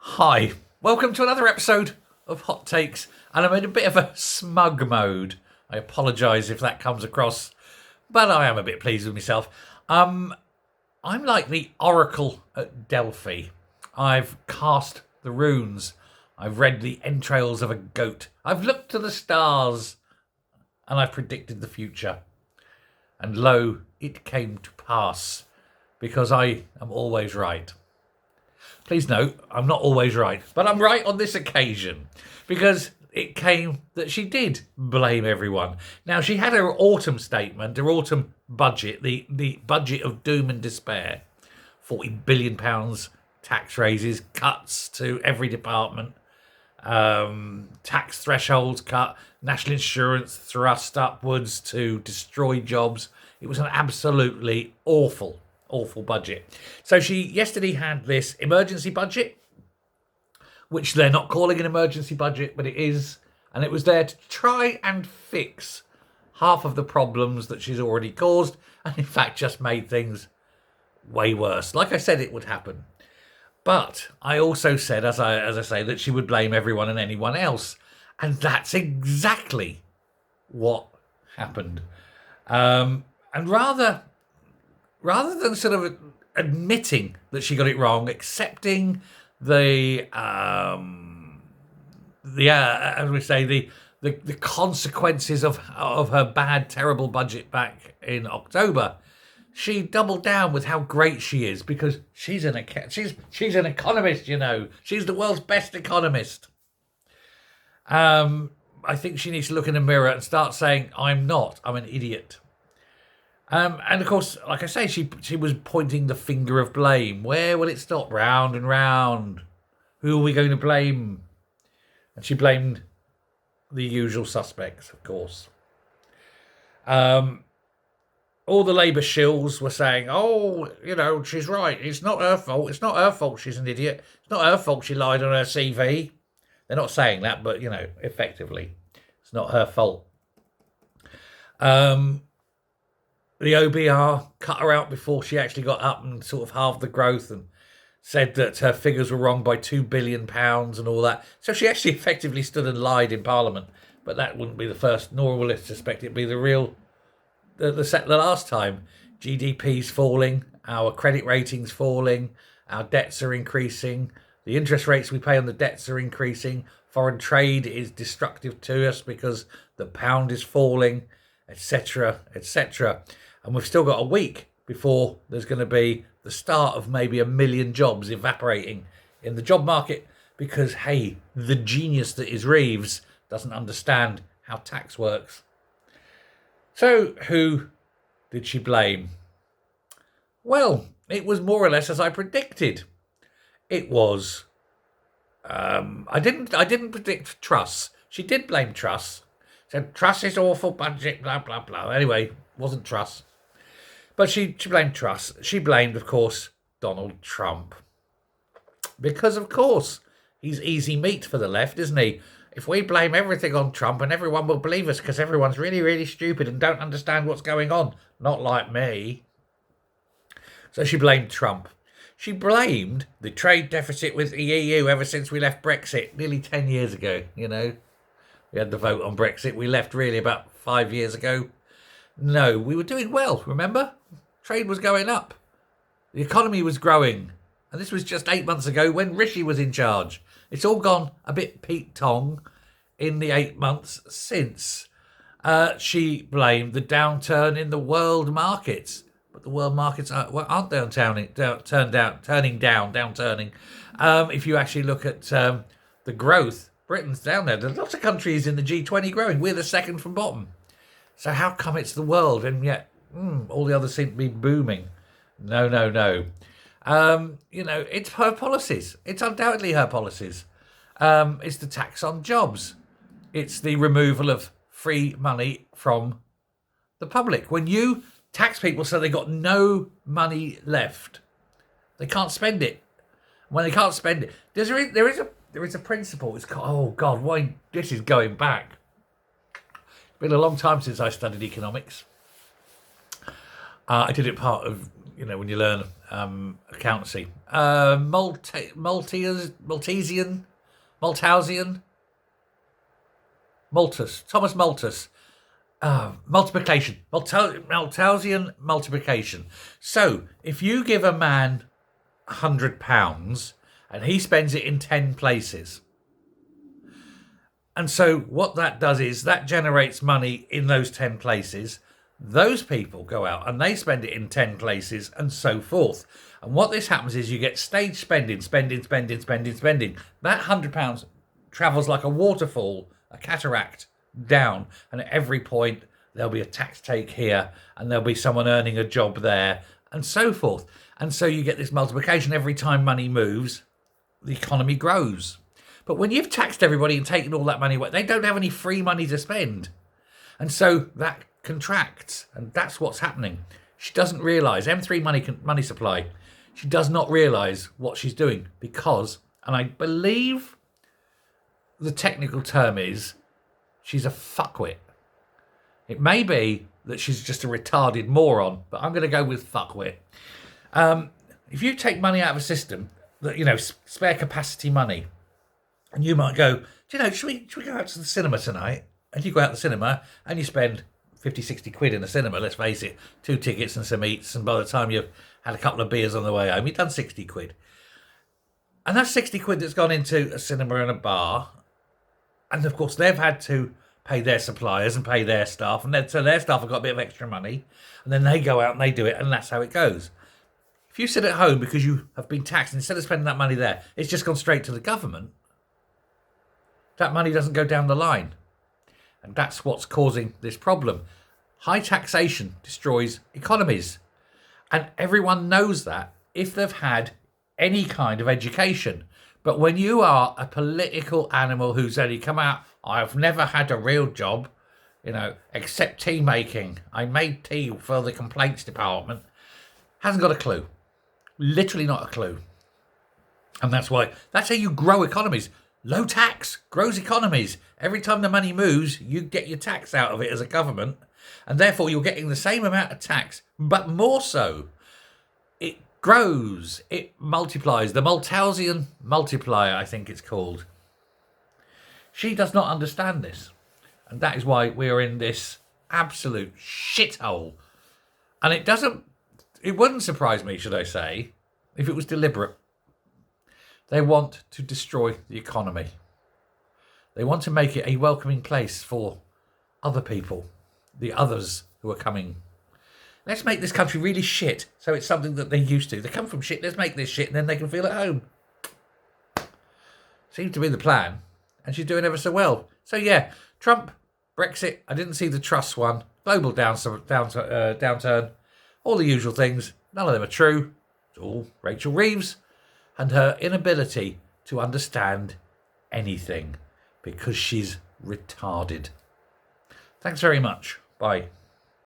Hi, welcome to another episode of Hot Takes, and I'm in a bit of a smug mode. I apologise if that comes across, but I am a bit pleased with myself. I'm like the oracle at Delphi. I've cast the runes. I've read the entrails of a goat. I've looked to the stars, and I've predicted the future. And lo, it came to pass, because I am always right. Please note, I'm not always right, but I'm right on this occasion because it came that she did blame everyone. Now, she had her autumn statement, her autumn budget, the budget of doom and despair. £40 billion tax raises, cuts to every department, tax thresholds cut, national insurance thrust upwards to destroy jobs. It was an absolutely awful budget. So she yesterday had this emergency budget, which they're not calling an emergency budget, but it is. And it was there to try and fix half of the problems that she's already caused. And in fact, just made things way worse. Like I said, it would happen. But I also said, as I say, that she would blame everyone and anyone else. And that's exactly what happened. And rather than sort of admitting that she got it wrong, accepting the consequences of her bad, terrible budget back in October, she doubled down with how great she is because she's an economist, you know. She's the world's best economist. I think she needs to look in the mirror and start saying, I'm not. I'm an idiot. And of course, like I say, she was pointing the finger of blame. Where will it stop? Round and round. Who are we going to blame? And she blamed the usual suspects, of course. All the Labour shills were saying, oh, you know, she's right. It's not her fault. It's not her fault she's an idiot. It's not her fault she lied on her CV. They're not saying that, but, you know, effectively, it's not her fault. The OBR cut her out before she actually got up and sort of halved the growth and said that her figures were wrong by £2 billion and all that. So she actually effectively stood and lied in Parliament. But that wouldn't be the first, nor will I suspect it'd be the last time. GDP's falling, our credit ratings falling, our debts are increasing, the interest rates we pay on the debts are increasing, foreign trade is destructive to us because the pound is falling, etc., etc. And we've still got a week before there's going to be the start of maybe 1 million jobs evaporating in the job market because, hey, the genius that is Reeves doesn't understand how tax works. So who did she blame? Well, it was more or less as I predicted. It was... I didn't predict Truss. She did blame Truss. Said Truss is awful budget, blah, blah, blah. Anyway, wasn't Truss. But she blamed Truss. She blamed, of course, Donald Trump. Because, of course, he's easy meat for the left, isn't he? If we blame everything on Trump and everyone will believe us because everyone's really, really stupid and don't understand what's going on. Not like me. So she blamed Trump. She blamed the trade deficit with the EU ever since we left Brexit nearly 10 years ago, you know. We had the vote on Brexit. We left really about 5 years ago. No, we were doing well, remember? Trade was going up. The economy was growing. And this was just 8 months ago when Rishi was in charge. It's all gone a bit Pete Tong in the 8 months since. She blamed the downturn in the world markets. But the world markets aren't downturning. If you actually look at the growth, Britain's down there. There's lots of countries in the G20 growing. We're the second from bottom. So how come it's the world and yet all the others seem to be booming? No. It's her policies. It's undoubtedly her policies. It's the tax on jobs. It's the removal of free money from the public. When you tax people so they got no money left, they can't spend it. When they can't spend it, there is a principle. It's called, oh God, why this is going back. It's been a long time since I studied economics. I did it part of when you learn accountancy. Thomas Malthus. Multiplication. Malthusian multiplication. So if you give a man £100 and he spends it in 10 places, and so what that does is that generates money in those 10 places. Those people go out and they spend it in 10 places and so forth. And what this happens is you get stage spending. That £100 travels like a waterfall, a cataract down. And at every point, there'll be a tax take here and there'll be someone earning a job there and so forth. And so you get this multiplication. Every time money moves, the economy grows. But when you've taxed everybody and taken all that money away, they don't have any free money to spend. And so that contracts. And that's what's happening. She doesn't realise, M3 money supply, she does not realise what she's doing because, and I believe the technical term is, she's a fuckwit. It may be that she's just a retarded moron, but I'm going to go with fuckwit. If you take money out of a system, that spare capacity money, and you might go, should we go out to the cinema tonight? And you go out to the cinema and you spend 50, 60 quid in the cinema, let's face it, 2 tickets and some eats, and by the time you've had a couple of beers on the way home, you've done 60 quid. And that's 60 quid that's gone into a cinema and a bar. And of course, they've had to pay their suppliers and pay their staff, and so their staff have got a bit of extra money, and then they go out and they do it, and that's how it goes. If you sit at home because you have been taxed, instead of spending that money there, it's just gone straight to the government, that money doesn't go down the line. And that's what's causing this problem. High taxation destroys economies. And everyone knows that if they've had any kind of education. But when you are a political animal who's only come out, I've never had a real job, except tea making. I made tea for the complaints department. Hasn't got a clue. Literally not a clue. And that's how you grow economies. Low tax grows economies. Every time the money moves, you get your tax out of it as a government. And therefore, you're getting the same amount of tax, but more so. It grows. It multiplies. The Malthusian multiplier, I think it's called. She does not understand this. And that is why we're in this absolute shithole. And it wouldn't surprise me, should I say, if it was deliberate. They want to destroy the economy. They want to make it a welcoming place for other people, the others who are coming. Let's make this country really shit, so it's something that they're used to. They come from shit, let's make this shit, and then they can feel at home. Seems to be the plan, and she's doing ever so well. So yeah, Trump, Brexit, I didn't see the Truss one, global downturn, all the usual things. None of them are true. It's all Rachel Reeves and her inability to understand anything because she's retarded. Thanks very much. Bye.